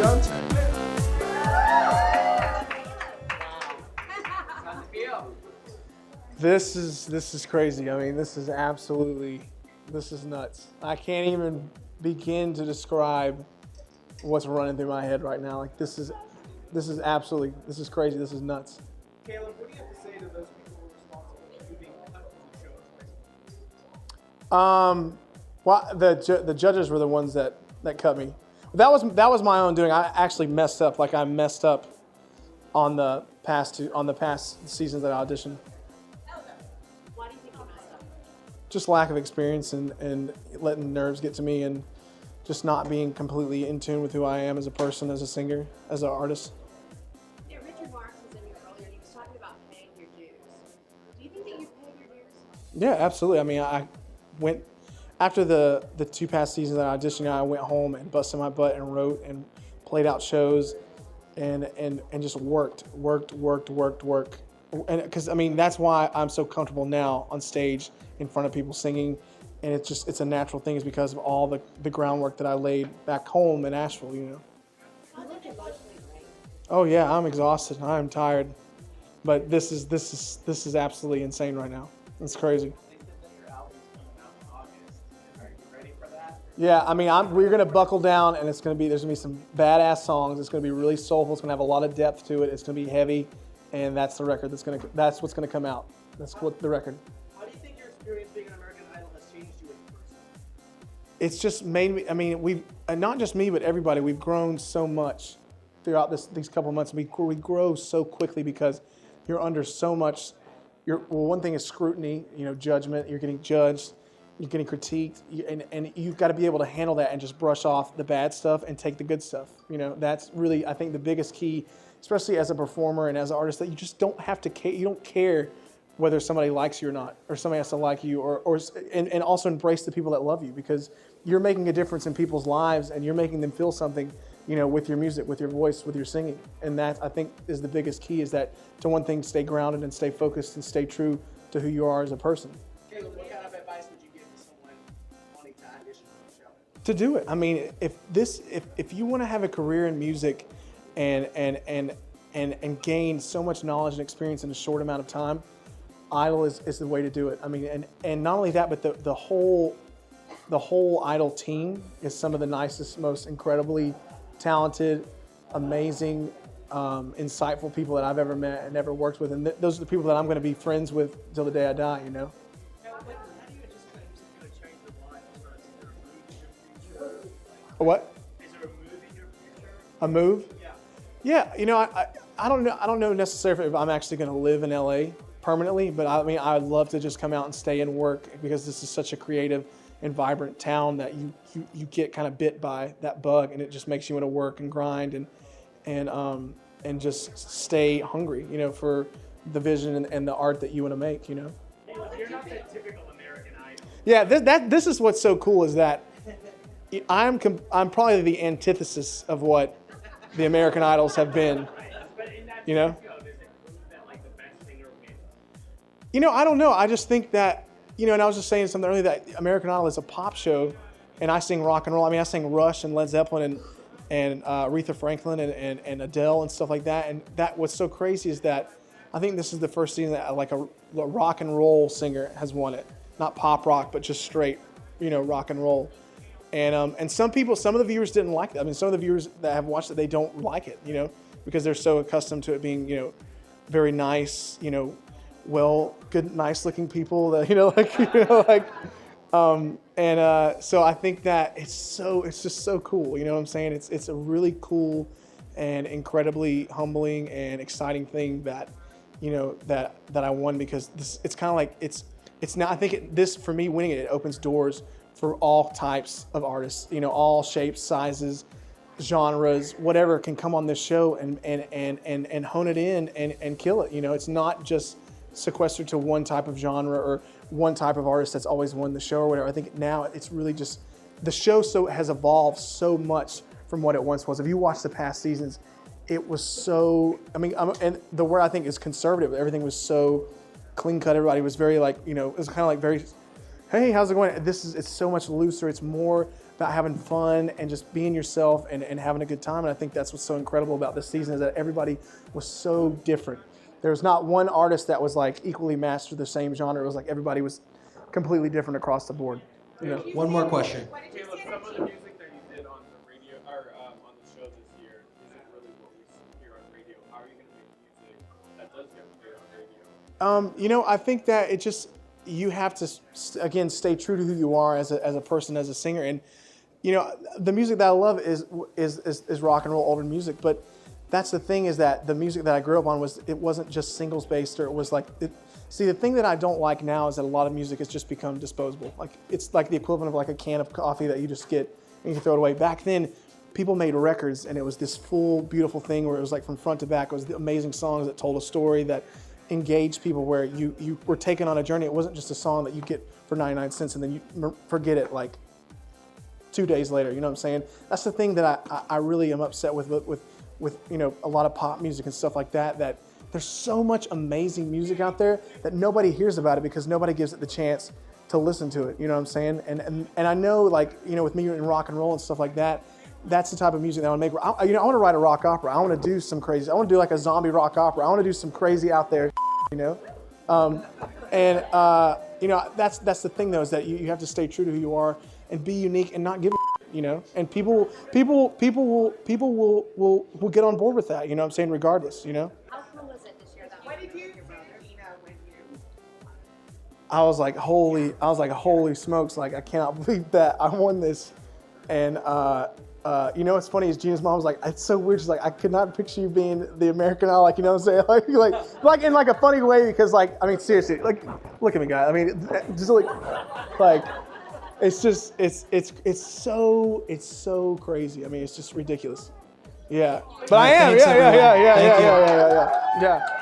done. This is crazy. I mean, this is nuts. I can't even begin to describe what's running through my head right now. Like this is crazy. This is nuts. Caleb, what do you have to say to those people who are responsible for you being cut from the show? Well, the judges were the ones that cut me. That was my own doing. I actually messed up. Like I messed up on the past seasons that I auditioned. Why do you think you messed up? Just lack of experience and letting nerves get to me and just not being completely in tune with who I am as a person, as a singer, as an artist. Yeah, Richard Marks was in here earlier and he was talking about paying your dues. Do you think that you've paid your dues? Yeah, absolutely. I mean, I went after the two past seasons that I auditioned. I went home and busted my butt and wrote and played out shows, and just worked. And because I mean, that's why I'm so comfortable now on stage in front of people singing, and it's a natural thing. Is because of all the groundwork that I laid back home in Asheville. You know. I look emotionally drained. Oh yeah, I'm exhausted. I'm tired, but this is absolutely insane right now. It's crazy. Yeah, I mean, we're gonna buckle down, and there's gonna be some badass songs. It's gonna be really soulful. It's gonna have a lot of depth to it. It's gonna be heavy, and that's the record. That's what's gonna come out. That's what the record. How do you think your experience being an American Idol has changed you as a person? It's just made me. I mean, we've not just me, but everybody. We've grown so much throughout these couple of months. We grow so quickly because you're under so much. One thing is scrutiny. You know, judgment. You're getting judged. You're getting critiqued, and you've got to be able to handle that and just brush off the bad stuff and take the good stuff. You know, that's really, I think, the biggest key, especially as a performer and as an artist, that you just don't have to care. You don't care whether somebody likes you or not, or somebody has to like you, and also embrace the people that love you, because you're making a difference in people's lives and you're making them feel something, you know, with your music, with your voice, with your singing. And that, I think, is the biggest key, is that, to one thing, stay grounded and stay focused and stay true to who you are as a person. Caleb, what kind of advice would you give to someone wanting to audition for the show? To do it. I mean, if you want to have a career in music and gain so much knowledge and experience in a short amount of time, Idol is the way to do it. I mean, and not only that, but the whole Idol team is some of the nicest, most incredibly talented, amazing, insightful people that I've ever met and ever worked with, and those are the people that I'm going to be friends with till the day I die. You know. How do you anticipate this is going to change your life? Is there a move in your future? What? Is there a move in your future? A move? Yeah. Yeah, you know, I don't know necessarily if I'm actually going to live in LA permanently, but I mean, I'd love to just come out and stay and work, because this is such a creative and vibrant town that you get kind of bit by that bug, and it just makes you want to work and grind and just stay hungry, you know, for the vision and the art that you want to make, you know. You're not the typical American Idol. Yeah, this is what's so cool, is that I'm probably the antithesis of what the American Idols have been, you know. You know, I don't know. I just think that, you know, and I was just saying something earlier, that American Idol is a pop show, and I sing rock and roll. I mean, I sing Rush and Led Zeppelin and Aretha Franklin and Adele and stuff like that. And what's so crazy is that I think this is the first season that like a rock and roll singer has won it. Not pop rock, but just straight, you know, rock and roll. And some of the viewers didn't like that. I mean, some of the viewers that have watched it, they don't like it, you know, because they're so accustomed to it being, you know, very nice, you know, well, good, nice-looking people that, you know, like, you know, like, so I think that it's just so cool, you know what I'm saying? It's a really cool and incredibly humbling and exciting thing that, you know, that I won, because it's kind of like, it's now, I think this, for me, winning it opens doors for all types of artists, you know, all shapes, sizes, genres, whatever can come on this show and hone it in and kill it. You know, it's not just sequestered to one type of genre or one type of artist that's always won the show or whatever. I think now it's really just, the show has evolved so much from what it once was. If you watch the past seasons, it was so, I mean, and the word I think is conservative. Everything was so clean cut. Everybody was very like, you know, it was kind of like very, hey, how's it going? It's so much looser. It's more, about having fun and just being yourself and having a good time. And I think that's what's so incredible about this season is that everybody was so different. There's not one artist that was like equally mastered the same genre. It was like everybody was completely different across the board. You know? One more question. Caleb, some of the music that you did on the radio or on the show this year isn't really what we hear on radio. How are you going to make music that does get played on radio? You know, I think that it just, you have to, again, stay true to who you are as a person, as a singer. And, you know, the music that I love is rock and roll, older music. But that's the thing is that the music that I grew up on it wasn't just singles based, or it was like, see, the thing that I don't like now is that a lot of music has just become disposable. Like, it's like the equivalent of like a can of coffee that you just get and you throw it away. Back then, people made records and it was this full, beautiful thing where it was like from front to back. It was the amazing songs that told a story, that engaged people, where you were taken on a journey. It wasn't just a song that you get for 99 cents and then you forget it like 2 days later. You know what I'm saying? That's the thing that I really am upset with you know, a lot of pop music and stuff like that, that there's so much amazing music out there that nobody hears about it because nobody gives it the chance to listen to it. You know what I'm saying? And I know, like, you know, with me in rock and roll and stuff like that, that's the type of music that I want to make. You know, I want to write a rock opera. I want to do some crazy. I want to do like a zombie rock opera. I want to do some crazy out there, you know. You know, that's the thing though, is that you have to stay true to who you are and be unique and not give a you know. And people will get on board with that. You know what I'm saying? Regardless, you know. How cool was it to share that? What moment did you with your do, brother? when you? I was like, holy smokes! Like, I cannot believe that I won this. And you know what's funny is Gina's mom was like, it's so weird. She's like, I could not picture you being the American Idol. Like, you know what I'm saying? Like in like a funny way, because like, I mean, seriously, like, look at me, guys. I mean, just like, it's just, it's so crazy. I mean, it's just ridiculous. Yeah. But I am. Thanks, Yeah. everyone. Thank you. Yeah.